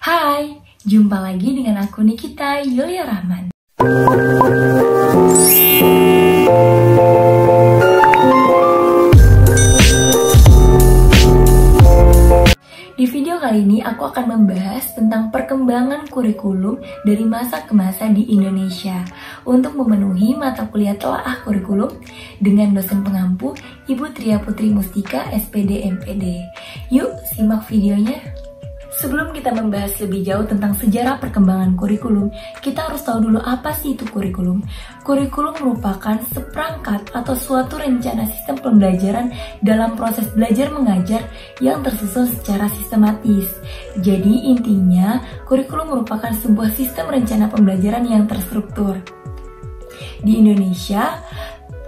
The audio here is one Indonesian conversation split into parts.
Hai, jumpa lagi dengan aku Nikita Yulia Rahman. Di video kali ini aku akan membahas tentang perkembangan kurikulum dari masa ke masa di Indonesia untuk memenuhi mata kuliah telaah kurikulum dengan dosen pengampu Ibu Tria Putri Mustika SPD MPD. Yuk simak videonya. Sebelum kita membahas lebih jauh tentang sejarah perkembangan kurikulum, kita harus tahu dulu apa sih itu kurikulum. Kurikulum merupakan seperangkat atau suatu rencana sistem pembelajaran dalam proses belajar mengajar yang tersusun secara sistematis. Jadi intinya, kurikulum merupakan sebuah sistem rencana pembelajaran yang terstruktur. Di Indonesia,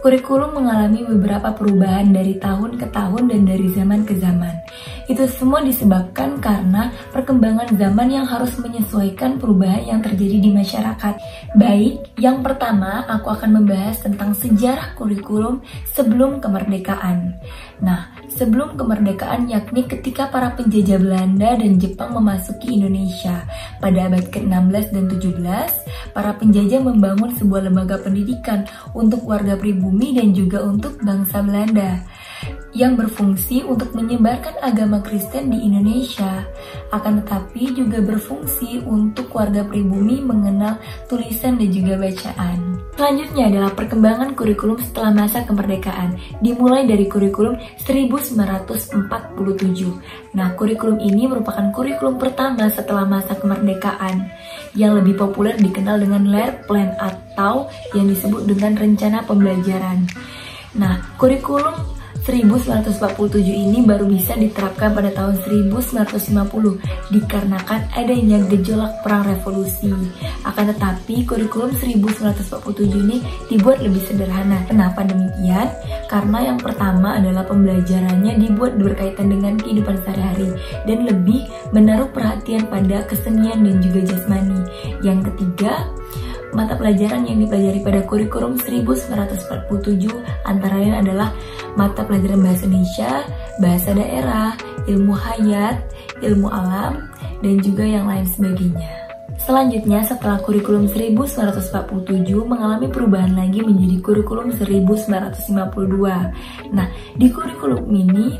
kurikulum mengalami beberapa perubahan dari tahun ke tahun dan dari zaman ke zaman. Itu semua disebabkan karena perkembangan zaman yang harus menyesuaikan perubahan yang terjadi di masyarakat. Baik, yang pertama aku akan membahas tentang sejarah kurikulum sebelum kemerdekaan. Nah, sebelum kemerdekaan yakni ketika para penjajah Belanda dan Jepang memasuki Indonesia. Pada abad ke-16 dan 17, para penjajah membangun sebuah lembaga pendidikan untuk warga pribumi dan juga untuk bangsa Belanda yang berfungsi untuk menyebarkan agama Kristen di Indonesia, akan tetapi juga berfungsi untuk warga pribumi mengenal tulisan dan juga bacaan. Selanjutnya adalah perkembangan kurikulum setelah masa kemerdekaan, dimulai dari kurikulum 1947. Nah, kurikulum ini merupakan kurikulum pertama setelah masa kemerdekaan, yang lebih populer dikenal dengan Lehrplan atau yang disebut dengan rencana pembelajaran. Nah, kurikulum 1947 ini baru bisa diterapkan pada tahun 1950 dikarenakan adanya gejolak perang revolusi. Akan tetapi kurikulum 1947 ini dibuat lebih sederhana. Kenapa demikian? Karena yang pertama adalah pembelajarannya dibuat berkaitan dengan kehidupan sehari-hari dan lebih menaruh perhatian pada kesenian dan juga jasmani. Yang ketiga, mata pelajaran yang dipelajari pada kurikulum 1947 antara lain adalah mata pelajaran bahasa Indonesia, bahasa daerah, ilmu hayat, ilmu alam, dan juga yang lain sebagainya. Selanjutnya, setelah kurikulum 1947 mengalami perubahan lagi menjadi kurikulum 1952. Nah, di kurikulum ini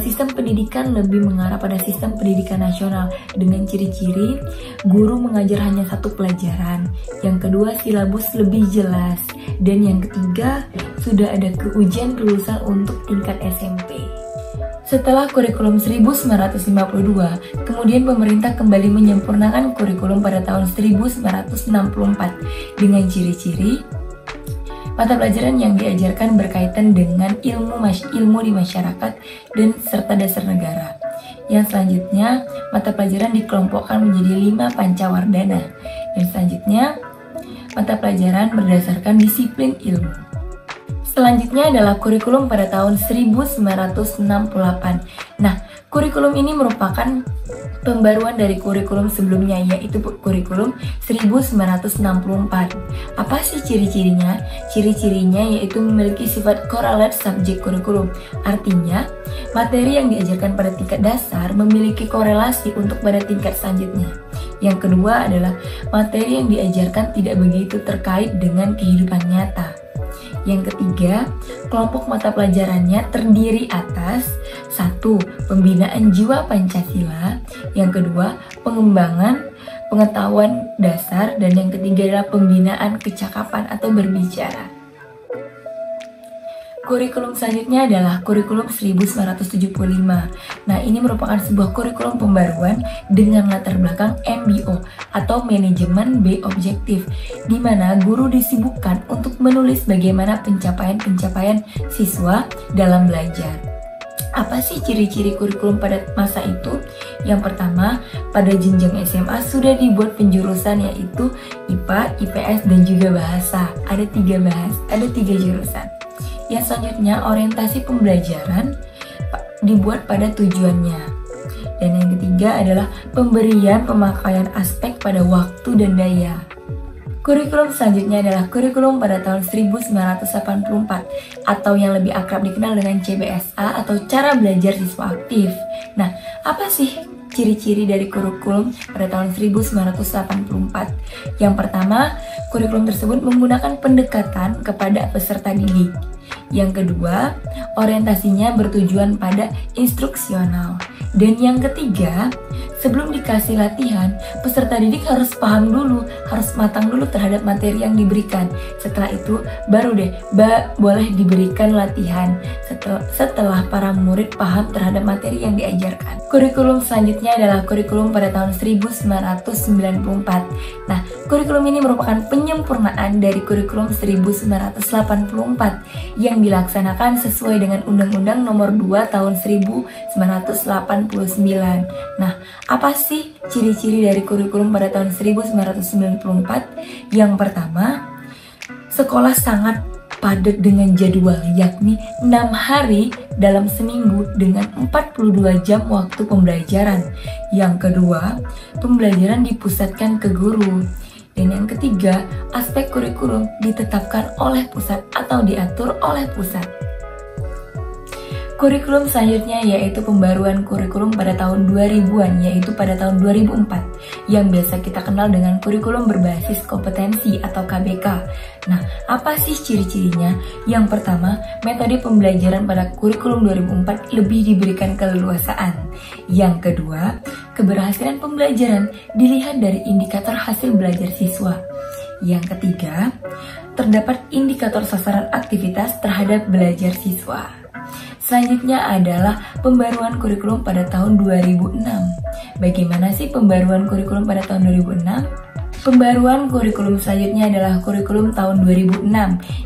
sistem pendidikan lebih mengarah pada sistem pendidikan nasional dengan ciri-ciri guru mengajar hanya satu pelajaran, yang kedua silabus lebih jelas, dan yang ketiga sudah ada keujian kelulusan untuk tingkat SMP. Setelah kurikulum 1952, kemudian pemerintah kembali menyempurnakan kurikulum pada tahun 1964 dengan ciri-ciri mata pelajaran yang diajarkan berkaitan dengan ilmu di masyarakat dan serta dasar negara. Yang selanjutnya, mata pelajaran dikelompokkan menjadi 5 pancawardhana. Yang selanjutnya, mata pelajaran berdasarkan disiplin ilmu. Selanjutnya adalah kurikulum pada tahun 1968. Nah, kurikulum ini merupakan pembaruan dari kurikulum sebelumnya, yaitu kurikulum 1964. Apa sih ciri-cirinya? Ciri-cirinya yaitu memiliki sifat correlate subject kurikulum. Artinya, materi yang diajarkan pada tingkat dasar memiliki korelasi untuk pada tingkat selanjutnya. Yang kedua adalah materi yang diajarkan tidak begitu terkait dengan kehidupan nyata. Yang ketiga, kelompok mata pelajarannya terdiri atas 1. Pembinaan jiwa Pancasila, yang kedua, pengembangan pengetahuan dasar, dan yang ketiga adalah pembinaan kecakapan atau berbicara. Kurikulum selanjutnya adalah kurikulum 1975. Nah, ini merupakan sebuah kurikulum pembaruan dengan latar belakang MBO atau manajemen B objektif, di mana guru disibukkan untuk menulis bagaimana pencapaian siswa dalam belajar. Apa sih ciri-ciri kurikulum pada masa itu? Yang pertama, pada jenjang SMA sudah dibuat penjurusan yaitu IPA, IPS, dan juga bahasa. Ada tiga jurusan. Yang selanjutnya, orientasi pembelajaran dibuat pada tujuannya. Dan yang ketiga adalah pemberian pemakaian aspek pada waktu dan daya. Kurikulum selanjutnya adalah kurikulum pada tahun 1984 atau yang lebih akrab dikenal dengan CBSA atau cara belajar siswa aktif. Nah, apa sih ciri-ciri dari kurikulum pada tahun 1984. Yang pertama, kurikulum tersebut menggunakan pendekatan kepada peserta didik. Yang kedua, orientasinya bertujuan pada instruksional. Dan yang ketiga, sebelum dikasih latihan, peserta didik harus paham dulu, harus matang dulu terhadap materi yang diberikan. Setelah itu, baru deh boleh diberikan latihan setelah para murid paham terhadap materi yang diajarkan. Kurikulum selanjutnya adalah kurikulum pada tahun 1994. Nah, kurikulum ini merupakan penyempurnaan dari kurikulum 1984 yang dilaksanakan sesuai dengan Undang-Undang Nomor 2 Tahun 1989. Nah, apa sih ciri-ciri dari kurikulum pada tahun 1994? Yang pertama, sekolah sangat padat dengan jadwal, yakni 6 hari dalam seminggu dengan 42 jam waktu pembelajaran. Yang kedua, pembelajaran dipusatkan ke guru. Dan yang ketiga, aspek kurikulum ditetapkan oleh pusat atau diatur oleh pusat. Kurikulum selanjutnya yaitu pembaruan kurikulum pada tahun 2000-an, yaitu pada tahun 2004, yang biasa kita kenal dengan kurikulum berbasis kompetensi atau KBK. Nah, apa sih ciri-cirinya? Yang pertama, metode pembelajaran pada kurikulum 2004 lebih diberikan keleluasaan. Yang kedua, keberhasilan pembelajaran dilihat dari indikator hasil belajar siswa. Yang ketiga, terdapat indikator sasaran aktivitas terhadap belajar siswa. Selanjutnya adalah pembaruan kurikulum pada tahun 2006. Bagaimana sih pembaruan kurikulum pada tahun 2006? Pembaruan kurikulum selanjutnya adalah kurikulum tahun 2006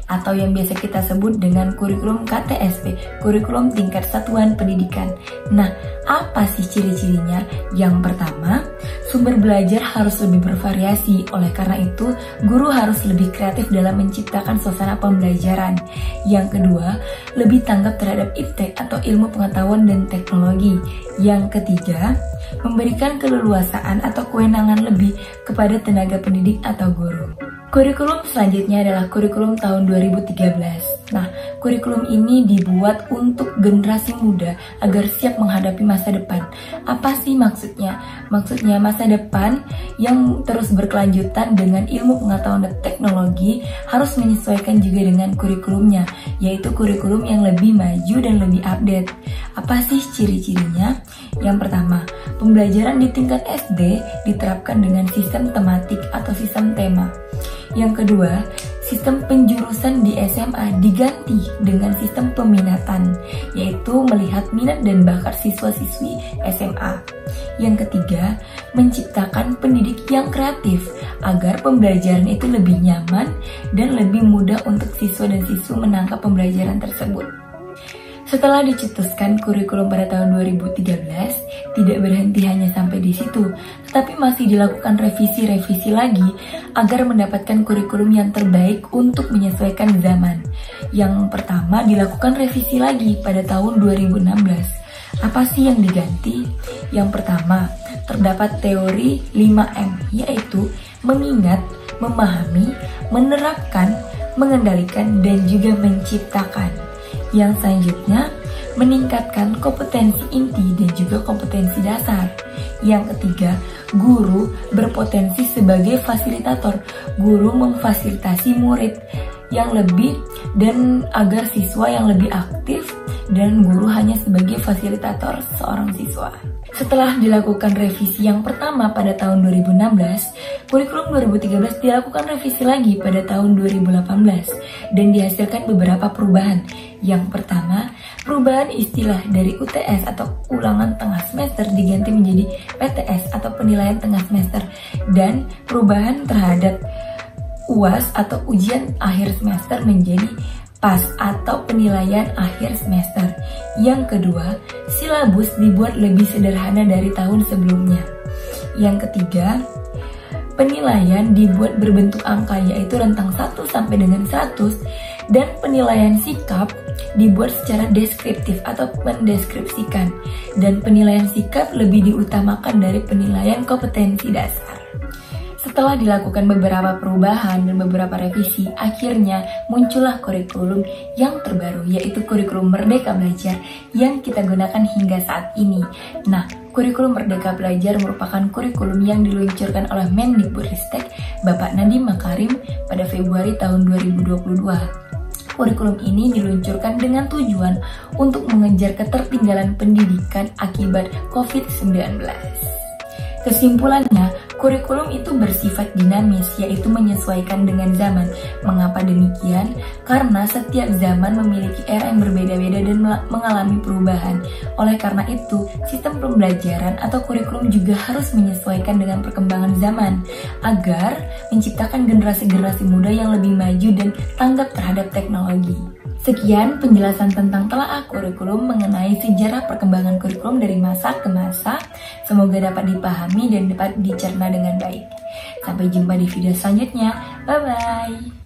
atau yang biasa kita sebut dengan kurikulum KTSP, kurikulum tingkat satuan pendidikan. Nah, apa sih ciri-cirinya? Yang pertama, sumber belajar harus lebih bervariasi. Oleh karena itu, guru harus lebih kreatif dalam menciptakan suasana pembelajaran. Yang kedua, lebih tanggap terhadap iptek atau ilmu pengetahuan dan teknologi. Yang ketiga, memberikan keleluasaan atau kewenangan lebih kepada tenaga pendidik atau guru. Kurikulum selanjutnya adalah kurikulum tahun 2013. Nah, kurikulum ini dibuat untuk generasi muda agar siap menghadapi masa depan. Apa sih maksudnya? Maksudnya masa depan yang terus berkelanjutan dengan ilmu pengetahuan dan teknologi harus menyesuaikan juga dengan kurikulumnya, yaitu kurikulum yang lebih maju dan lebih update. Apa sih ciri-cirinya? Yang pertama, pembelajaran di tingkat SD diterapkan dengan sistem tematik atau sistem tema. Yang kedua, sistem penjurusan di SMA diganti dengan sistem peminatan, yaitu melihat minat dan bakat siswa-siswi SMA. Yang ketiga, menciptakan pendidik yang kreatif agar pembelajaran itu lebih nyaman dan lebih mudah untuk siswa dan siswi menangkap pembelajaran tersebut. Setelah dicetuskan kurikulum pada tahun 2013, tidak berhenti hanya sampai di situ, tetapi masih dilakukan revisi-revisi lagi agar mendapatkan kurikulum yang terbaik untuk menyesuaikan zaman. Yang pertama dilakukan revisi lagi pada tahun 2016. Apa sih yang diganti? Yang pertama, terdapat teori 5M, yaitu mengingat, memahami, menerapkan, mengendalikan, dan juga menciptakan. Yang selanjutnya, meningkatkan kompetensi inti dan juga kompetensi dasar. Yang ketiga, guru berpotensi sebagai fasilitator. Guru memfasilitasi murid yang lebih dan agar siswa yang lebih aktif, dan guru hanya sebagai fasilitator seorang siswa. Setelah dilakukan revisi yang pertama pada tahun 2016, kurikulum 2013 dilakukan revisi lagi pada tahun 2018 dan dihasilkan beberapa perubahan. Yang pertama, perubahan istilah dari UTS atau ulangan tengah semester diganti menjadi PTS atau penilaian tengah semester, dan perubahan terhadap UAS atau ujian akhir semester menjadi PAS atau penilaian akhir semester. Yang kedua, silabus dibuat lebih sederhana dari tahun sebelumnya. Yang ketiga, penilaian dibuat berbentuk angka, yaitu rentang 1 sampai dengan 100, dan penilaian sikap dibuat secara deskriptif atau mendeskripsikan, dan penilaian sikap lebih diutamakan dari penilaian kompetensi dasar. Setelah dilakukan beberapa perubahan dan beberapa revisi, akhirnya muncullah kurikulum yang terbaru, yaitu kurikulum Merdeka Belajar yang kita gunakan hingga saat ini. Nah, Kurikulum Merdeka Belajar merupakan kurikulum yang diluncurkan oleh Mendikbudristek Bapak Nadiem Makarim pada Februari tahun 2022. Kurikulum ini diluncurkan dengan tujuan untuk mengejar ketertinggalan pendidikan akibat COVID-19. Kesimpulannya, kurikulum itu bersifat dinamis, yaitu menyesuaikan dengan zaman. Mengapa demikian? Karena setiap zaman memiliki era yang berbeda-beda dan mengalami perubahan. Oleh karena itu, sistem pembelajaran atau kurikulum juga harus menyesuaikan dengan perkembangan zaman, agar menciptakan generasi-generasi muda yang lebih maju dan tanggap terhadap teknologi. Sekian penjelasan tentang telaah kurikulum mengenai sejarah perkembangan kurikulum dari masa ke masa. Semoga dapat dipahami dan dapat dicerna dengan baik. Sampai jumpa di video selanjutnya. Bye-bye.